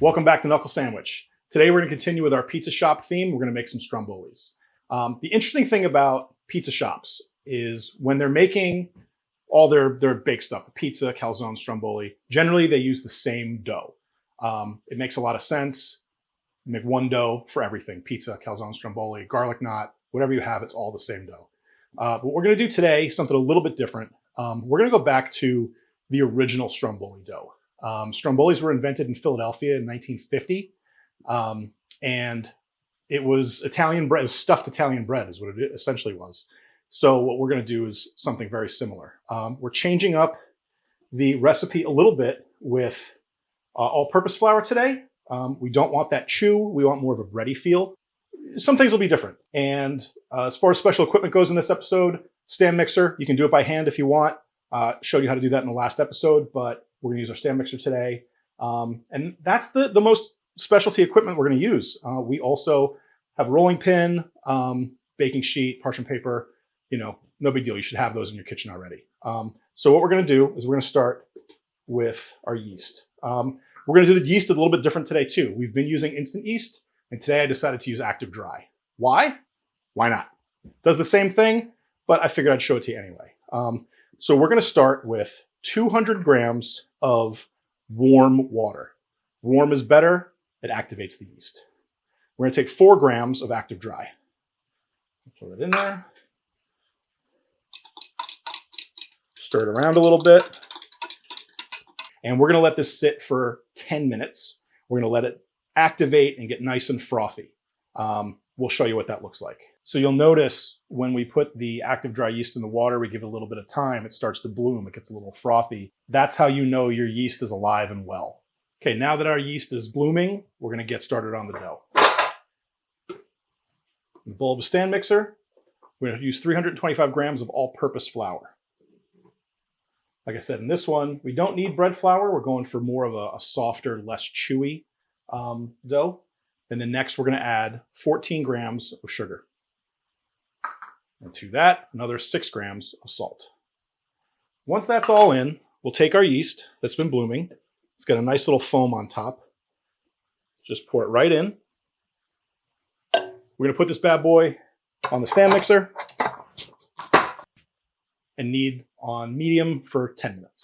Welcome back to Knuckle Sandwich. Today we're going to continue with our pizza shop theme. We're going to make some Strombolis. The interesting thing about pizza shops is when they're making all their baked stuff, pizza, calzone, Stromboli, generally they use the same dough. It makes a lot of sense. You make one dough for everything, pizza, calzone, Stromboli, garlic knot, whatever you have, it's all the same dough. But what we're going to do today, something a little bit different. We're going to go back to the original Stromboli dough. Strombolis were invented in Philadelphia in 1950. And it was Italian bread, it was stuffed Italian bread is what it essentially was. So what we're going to do is something very similar. We're changing up the recipe a little bit with all-purpose flour today. We don't want that chew. We want more of a bready feel. Some things will be different. And as far as special equipment goes in this episode, stand mixer, you can do it by hand if you want. Showed you how to do that in the last episode, but we're gonna use our stand mixer today. And that's the most specialty equipment we're gonna use. We also have a rolling pin, baking sheet, parchment paper, no big deal. You should have those in your kitchen already. So what we're gonna do is we're gonna start with our yeast. We're gonna do the yeast a little bit different today too. We've been using instant yeast, and today I decided to use active dry. Why? Why not? Does the same thing, but I figured I'd show it to you anyway. So we're gonna start with 200 grams of warm water. Warm is better, it activates the yeast. We're gonna take 4 grams of active dry. Throw it in there. Stir it around a little bit. And we're gonna let this sit for 10 minutes. We're gonna let it activate and get nice and frothy. We'll show you what that looks like. So you'll notice when we put the active dry yeast in the water, we give it a little bit of time, it starts to bloom, it gets a little frothy. That's how you know your yeast is alive and well. Okay, now that our yeast is blooming, we're gonna get started on the dough. In the bowl of a stand mixer, we're gonna use 325 grams of all-purpose flour. Like I said, in this one, we don't need bread flour. We're going for more of a softer, less chewy dough. And then next, we're gonna add 14 grams of sugar. And to that, another 6 grams of salt. Once that's all in, we'll take our yeast that's been blooming. It's got a nice little foam on top. Just pour it right in. We're gonna put this bad boy on the stand mixer and knead on medium for 10 minutes.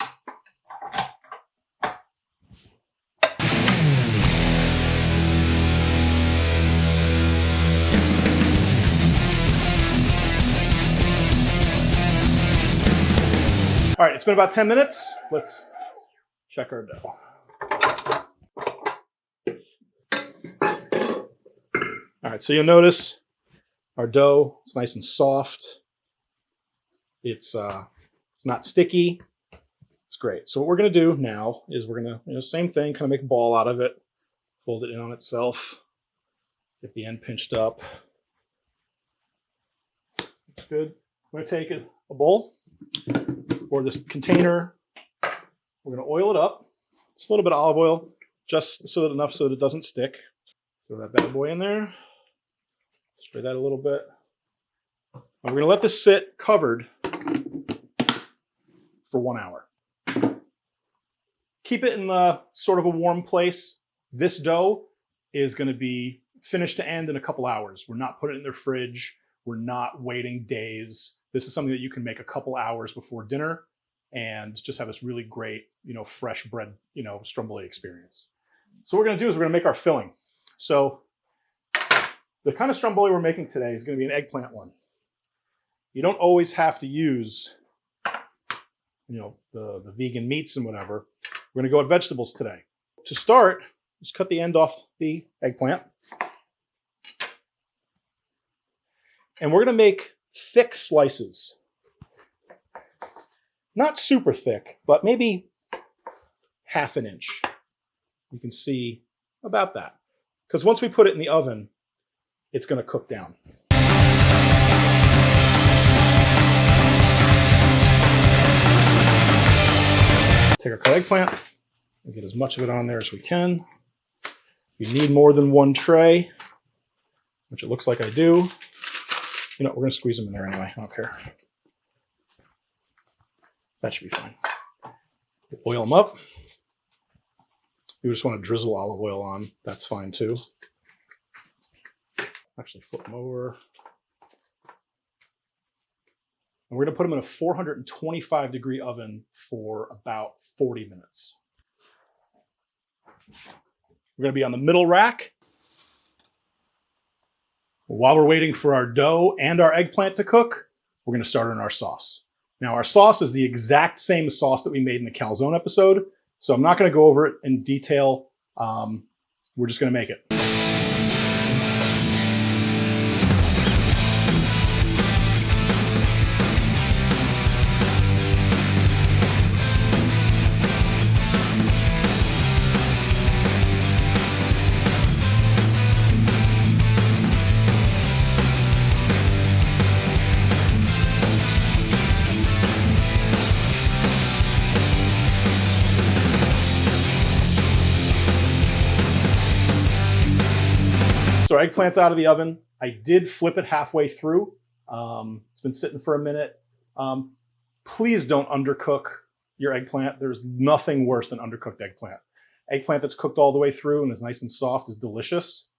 All right, it's been about 10 minutes. Let's check our dough. All right, so you'll notice our dough, it's nice and soft. It's not sticky. It's great. So what we're gonna do now is we're gonna, same thing, kind of make a ball out of it, fold it in on itself, get the end pinched up. Looks good. We're gonna take a bowl or this container. We're gonna oil it up. Just a little bit of olive oil, just so that enough so that it doesn't stick. Throw that bad boy in there. Spray that a little bit. And we're gonna let this sit covered for 1 hour. Keep it in the sort of a warm place. This dough is gonna be finished to end in a couple hours. We're not putting it in the fridge. We're not waiting days. This is something that you can make a couple hours before dinner and just have this really great, fresh bread, Stromboli experience. So what we're gonna do is we're gonna make our filling. So the kind of Stromboli we're making today is gonna be an eggplant one. You don't always have to use, the vegan meats and whatever. We're gonna go with vegetables today. To start, just cut the end off the eggplant. And we're gonna make thick slices. Not super thick, but maybe ½ an inch. You can see about that. Because once we put it in the oven, it's gonna cook down. Take our cut eggplant and get as much of it on there as we can. You need more than one tray, which it looks like I do. We're gonna squeeze them in there anyway, I don't care. That should be fine. Oil them up. You just want to drizzle olive oil on, that's fine too. Actually flip them over. And we're going to put them in a 425 degree oven for about 40 minutes. We're going to be on the middle rack. While we're waiting for our dough and our eggplant to cook, we're going to start on our sauce. Now, our sauce is the exact same sauce that we made in the calzone episode, so I'm not going to go over it in detail. We're just going to make it. So our eggplant's out of the oven. I did flip it halfway through. It's been sitting for a minute. Please don't undercook your eggplant. There's nothing worse than undercooked eggplant. Eggplant that's cooked all the way through and is nice and soft is delicious.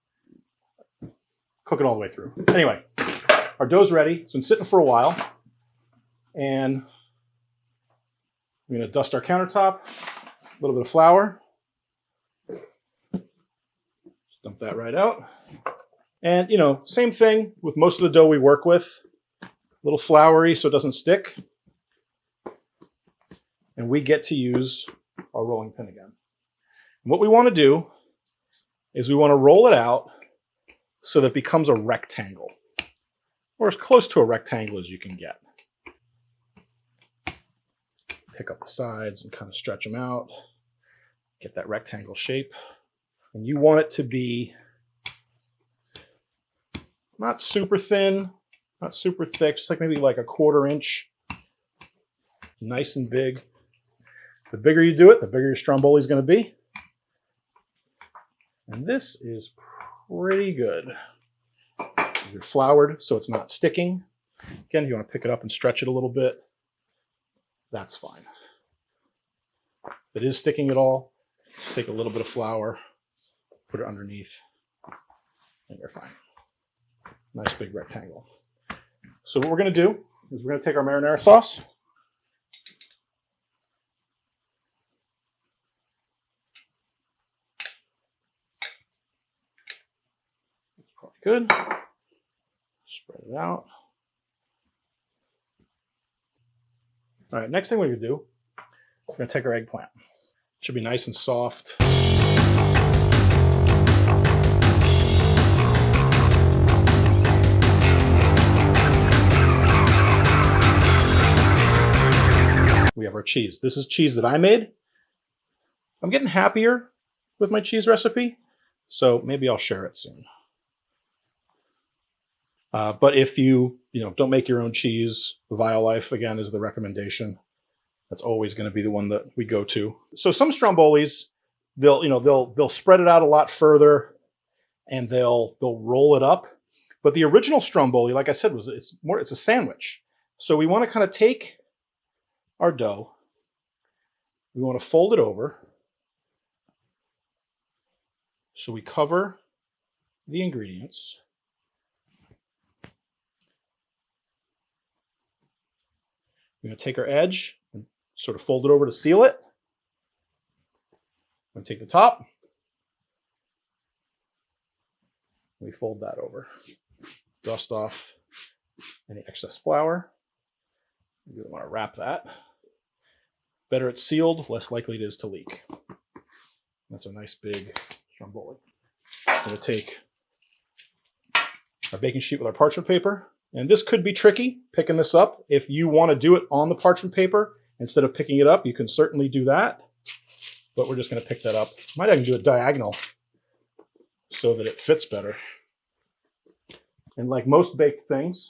Cook it all the way through. Anyway, our dough's ready. It's been sitting for a while. And we're gonna dust our countertop, a little bit of flour. Just dump that right out. And, you know, same thing with most of the dough we work with. A little floury so it doesn't stick. And we get to use our rolling pin again. And what we want to do is we want to roll it out so that it becomes a rectangle, or as close to a rectangle as you can get. Pick up the sides and kind of stretch them out. Get that rectangle shape. And you want it to be not super thin, not super thick, just like maybe like a 1/4 inch. Nice and big. The bigger you do it, the bigger your Stromboli is going to be. And this is pretty good. You're floured so it's not sticking. Again, you want to pick it up and stretch it a little bit. That's fine. If it is sticking at all, just take a little bit of flour, put it underneath, and you're fine. Nice big rectangle. So what we're going to do is we're going to take our marinara sauce. That's probably good. Spread it out. All right, next thing we're going to do, we're going to take our eggplant. It should be nice and soft. We have our cheese. This is cheese that I made. I'm getting happier with my cheese recipe, so maybe I'll share it soon. But if you don't make your own cheese, Violife again is the recommendation. That's always going to be the one that we go to. So some Strombolis, they'll spread it out a lot further, and they'll roll it up. But the original Stromboli, like I said, it's a sandwich. So we want to kind of take our dough, we want to fold it over so we cover the ingredients. We're going to take our edge and sort of fold it over to seal it. I'm going to take the top. We fold that over. Dust off any excess flour. You want to wrap that. Better it's sealed, less likely it is to leak. That's a nice big Stromboli. I'm going to take our baking sheet with our parchment paper. And this could be tricky, picking this up. If you want to do it on the parchment paper instead of picking it up, you can certainly do that. But we're just going to pick that up. Might even do it diagonal so that it fits better. And like most baked things,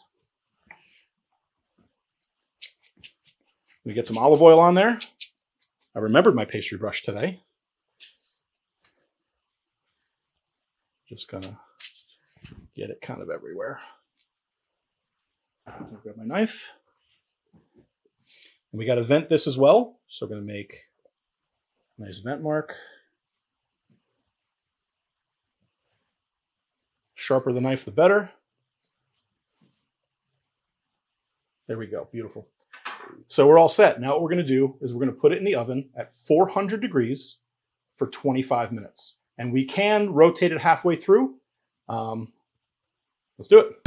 we get some olive oil on there. I remembered my pastry brush today. Just gonna get it kind of everywhere. I'll grab my knife. And we got to vent this as well. So we're gonna make a nice vent mark. Sharper the knife, the better. There we go, beautiful. So we're all set. Now what we're gonna do is we're gonna put it in the oven at 400 degrees for 25 minutes. And we can rotate it halfway through. Let's do it.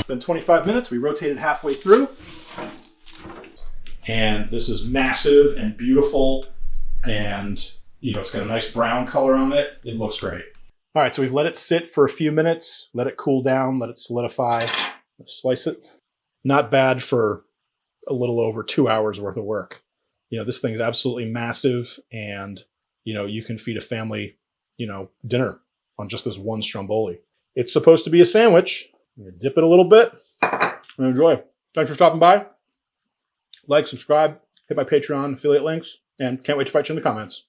Been 25 minutes, we rotated halfway through. And this is massive and beautiful. And it's got a nice brown color on it. It looks great. All right, so we've let it sit for a few minutes, let it cool down, let it solidify. Slice it. Not bad for a little over 2 hours worth of work. This thing is absolutely massive, and you can feed a family, dinner on just this one Stromboli. It's supposed to be a sandwich. I'm gonna dip it a little bit and enjoy. Thanks for stopping by. Like, subscribe, hit my Patreon affiliate links, and can't wait to fight you in the comments.